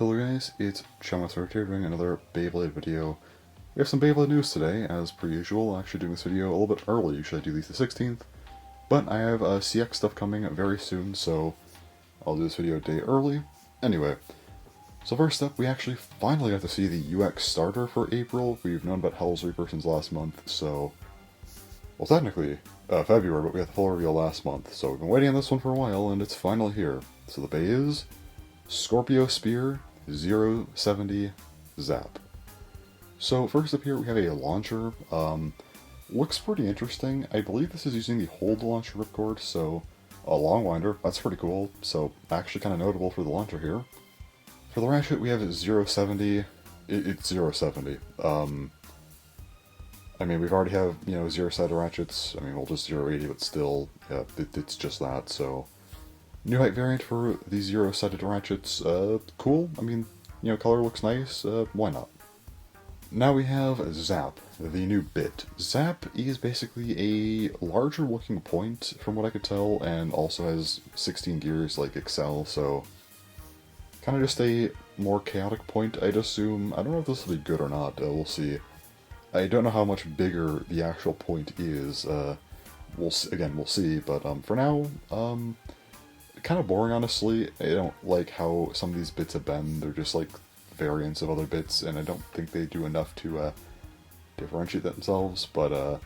Hello guys, it's SamuraiSteel here doing another Beyblade video. We have some Beyblade news today, as per usual. Actually doing this video a little bit early, usually I do these the 16th. But I have CX stuff coming very soon, so I'll do this video a day early. Anyway, so first up, we actually finally got to see the UX starter for April. We've known about Hell's Reaper since last month, so... well, technically, February, but we had the full reveal last month. So we've been waiting on this one for a while, and it's finally here. So the bay is ScorpioSpear 070 Zap. So first up here we have a launcher. Looks pretty interesting. I believe this is using the hold launcher ripcord, so a long winder. That's pretty cool. So actually kind of notable for the launcher here. For the ratchet we have 070. It's 070. I mean, we've already have, you know, zero-sided ratchets. I mean, we'll just 080, but still, yeah, it's just that, so... New height variant for these zero-sided ratchets, cool. I mean, you know, color looks nice, why not? Now we have Zap, the new bit. Zap is basically a larger looking point, from what I could tell, and also has 16 gears like Excel, so... kind of just a more chaotic point, I'd assume. I don't know if this will be good or not, we'll see. I don't know how much bigger the actual point is, we'll see, but for now, kind of boring, honestly. I don't like how some of these bits have been. They're just like variants of other bits, and I don't think they do enough to differentiate themselves, but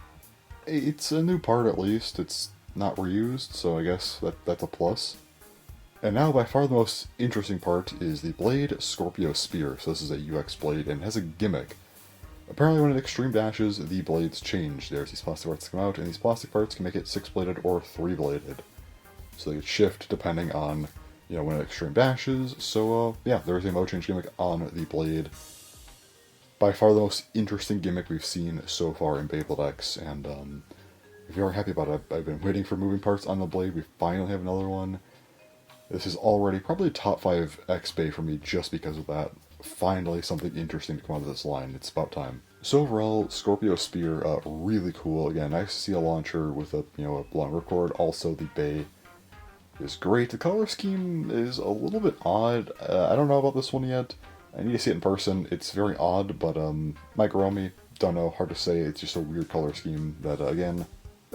it's a new part at least. It's not reused, so I guess that's a plus. And now by far the most interesting part is the blade ScorpioSpear. So this is a UX blade, and it has a gimmick. Apparently when it extreme dashes, the blades change. There's these plastic parts that come out, and these plastic parts can make it 6-bladed or 3-bladed. So they shift depending on, you know, when it extreme dashes. So, yeah, there's a mode change gimmick on the blade. By far the most interesting gimmick we've seen so far in Beyblade X, and I'm very happy about it. I've been waiting for moving parts on the blade. We finally have another one. This is already probably a top 5 X Bay for me just because of that. Finally something interesting to come out of this line. It's about time. So overall, ScorpioSpear, really cool. Again, nice to see a launcher with a, you know, a long ripcord. Also, the bay is great. The color scheme is a little bit odd. I don't know about this one yet. I need to see it in person. It's very odd, but might grow on me. Don't know, hard to say. It's just a weird color scheme that, again,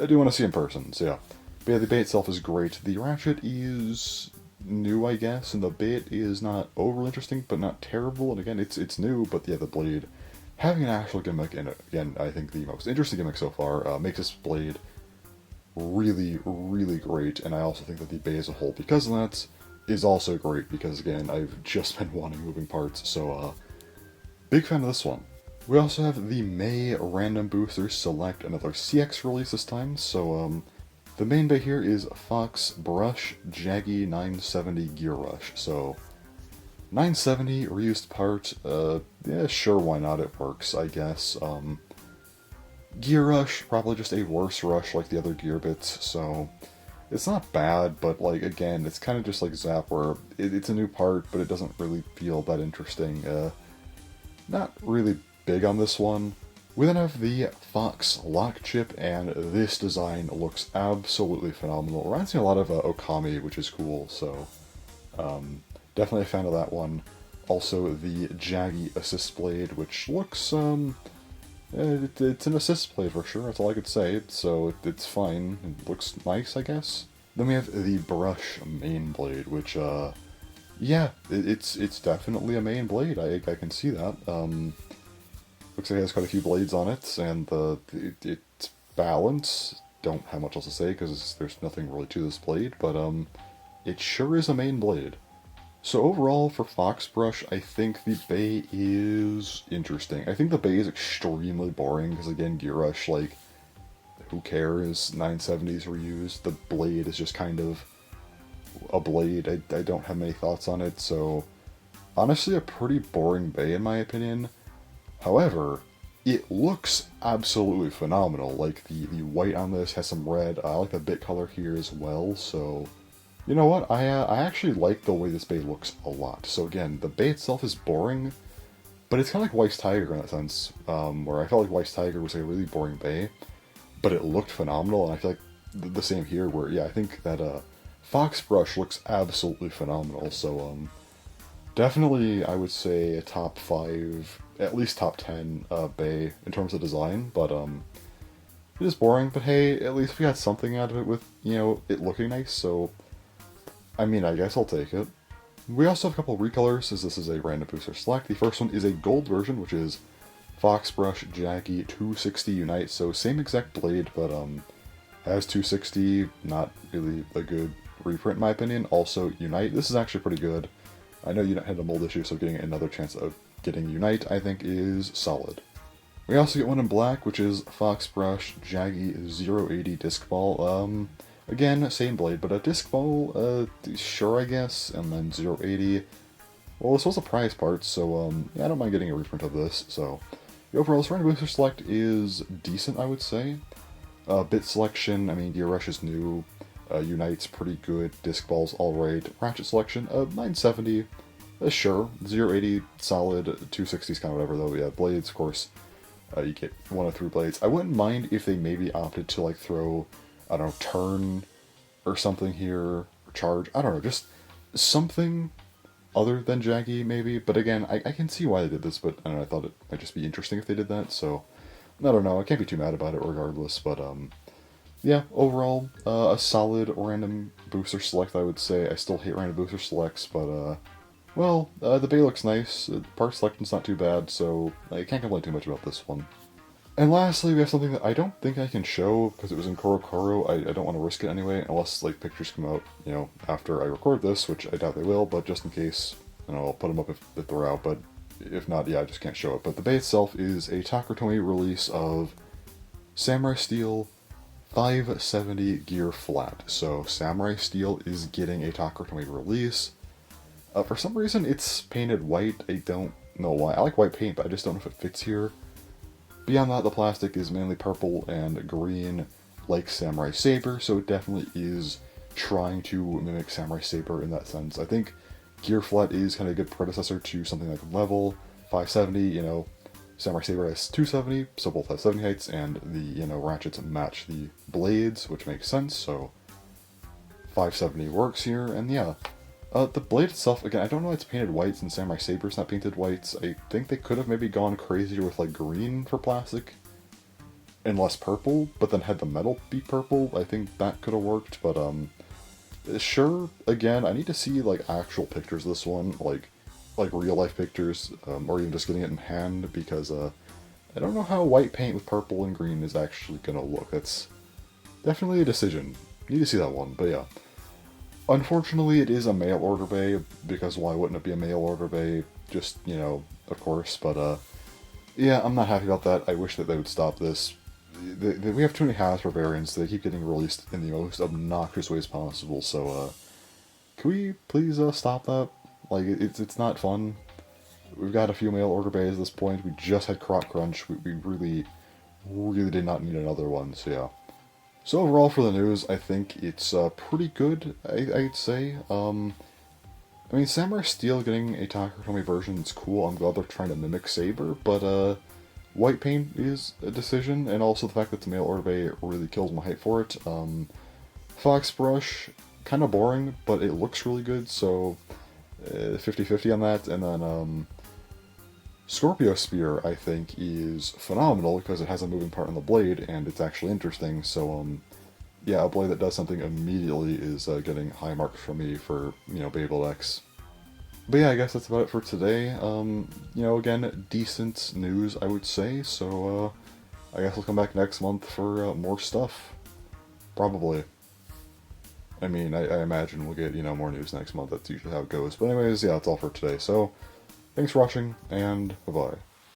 I do want to see in person, so yeah. But yeah, the bay itself is great. The ratchet is new, I guess, and the bit is not overly interesting, but not terrible. And again, it's new, but yeah, the blade having an actual gimmick, and again, I think the most interesting gimmick so far, makes this blade really, really great. And I also think that the bay as a whole, because of that, is also great, because again, I've just been wanting moving parts, so big fan of this one. We also have the May Random Boosters Select, another CX release this time, so the main bay here is FoxBrush Jaggy 970 Gear Rush. So 970 reused part, yeah, sure, why not, it works, I guess. Gear Rush, probably just a worse rush like the other gear bits, so it's not bad, but like, again, it's kind of just like Zap, where it's a new part, but it doesn't really feel that interesting. Not really big on this one. We then have the Fox Lock Chip, and this design looks absolutely phenomenal. It reminds me a lot of Okami, which is cool, so definitely a fan of that one. Also, the Jaggy Assist Blade, which looks, it's an assist blade for sure, that's all I could say, so it's fine. It looks nice, I guess. Then we have the Brush Main Blade, which, yeah, it's definitely a main blade, I can see that. Looks like it has quite a few blades on it, and it's balanced. Don't have much else to say, because there's nothing really to this blade, but it sure is a main blade. So overall, for FoxBrush, I think the bay is interesting. I think the bay is extremely boring, because again, Gear Rush, like, who cares? 970s reused. The blade is just kind of a blade. I don't have many thoughts on it, so honestly a pretty boring bay in my opinion. However, it looks absolutely phenomenal. Like, the white on this has some red. I like the bit color here as well, so... you know what? I actually like the way this bay looks a lot. So again, the bay itself is boring, but it's kind of like Weiss Tiger in that sense, where I felt like Weiss Tiger was a really boring bay, but it looked phenomenal, and I feel like the same here, where, yeah, I think that FoxBrush looks absolutely phenomenal, so Definitely, I would say a top 5, at least top 10 Bay in terms of design, but it is boring, but hey, at least we got something out of it with, it looking nice, so I mean, I guess I'll take it. We also have a couple of recolors, as this is a random booster select. The first one is a gold version, which is FoxBrush Jaggy 260 Unite, so same exact blade, but has 260, not really a good reprint in my opinion. Also, Unite, this is actually pretty good. I know Unite had a mold issue, so getting another chance of getting Unite, I think, is solid. We also get one in black, which is FoxBrush Jaggy 080 Disc Ball. Again, same blade, but a Disc Ball, sure I guess, and then 080. Well, this was a prize part, so yeah, I don't mind getting a reprint of this, so... The overall random booster select is decent, I would say. Bit selection, I mean, Gear Rush is new. Unite's pretty good. Disc Ball's alright. Ratchet selection, 970. Sure. 080, solid. 260's kind of whatever, though. Yeah, blades, of course. You get 1 of 3 blades. I wouldn't mind if they maybe opted to, like, throw, I don't know, turn or something here. Or charge. I don't know, just something other than Jaggy, maybe. But again, I can see why they did this, but I don't know, I thought it might just be interesting if they did that, so... I don't know, I can't be too mad about it regardless, but, yeah, overall, a solid random booster select, I would say. I still hate random booster selects, but, well, the bay looks nice, part selection's not too bad, so I can't complain too much about this one. And lastly, we have something that I don't think I can show, because it was in Korokoro. I don't want to risk it anyway, unless, like, pictures come out, after I record this, which I doubt they will, but just in case, I'll put them up if they're out, but if not, yeah, I just can't show it. But the bay itself is a Takuratomi release of SamuraiSteel 570 Gear Flat. So SamuraiSteel is getting a Takuratomi release. For some reason, it's painted white. I don't know why. I like white paint, but I just don't know if it fits here. Beyond that, the plastic is mainly purple and green, like Samurai Saber, so it definitely is trying to mimic Samurai Saber in that sense. I think Gear Flat is kind of a good predecessor to something like Level 570, Samurai Saber has 270, so both have 70 heights, and the, ratchets match the blades, which makes sense, so 570 works here, and yeah. The blade itself, again, I don't know why it's painted whites and Samurai Saber's not painted whites. I think they could have maybe gone crazier with, like, green for plastic and less purple, but then had the metal be purple. I think that could have worked, but, sure, again, I need to see, like, actual pictures of this one, like real-life pictures, or even just getting it in hand, because, I don't know how white paint with purple and green is actually gonna look. That's definitely a decision. Need to see that one, but yeah. Unfortunately, it is a mail order bay, because why wouldn't it be a mail order bay? Just, of course, but, yeah, I'm not happy about that. I wish that they would stop this. We have too many Hasbro variants. They keep getting released in the most obnoxious ways possible, so, can we please, stop that? Like, it's not fun. We've got a few mail order bays at this point. We just had Crop Crunch. We really, really did not need another one, so yeah. So overall for the news, I think it's pretty good, I'd say. I mean, SamuraiSteel getting a Takuratomi version is cool. I'm glad they're trying to mimic Saber, but white paint is a decision, and also the fact that the mail order bay really kills my hype for it. FoxBrush, kind of boring, but it looks really good, so 50-50 on that. And then ScorpioSpear, I think, is phenomenal because it has a moving part on the blade, and it's actually interesting, so, yeah, a blade that does something immediately is getting high marks from me for, Beyblade X. But yeah, I guess that's about it for today. Again, decent news, I would say, so, I guess we'll come back next month for more stuff. Probably. I mean, I imagine we'll get, more news next month. That's usually how it goes. But anyways, yeah, that's all for today, so... Thanks for watching, and bye-bye.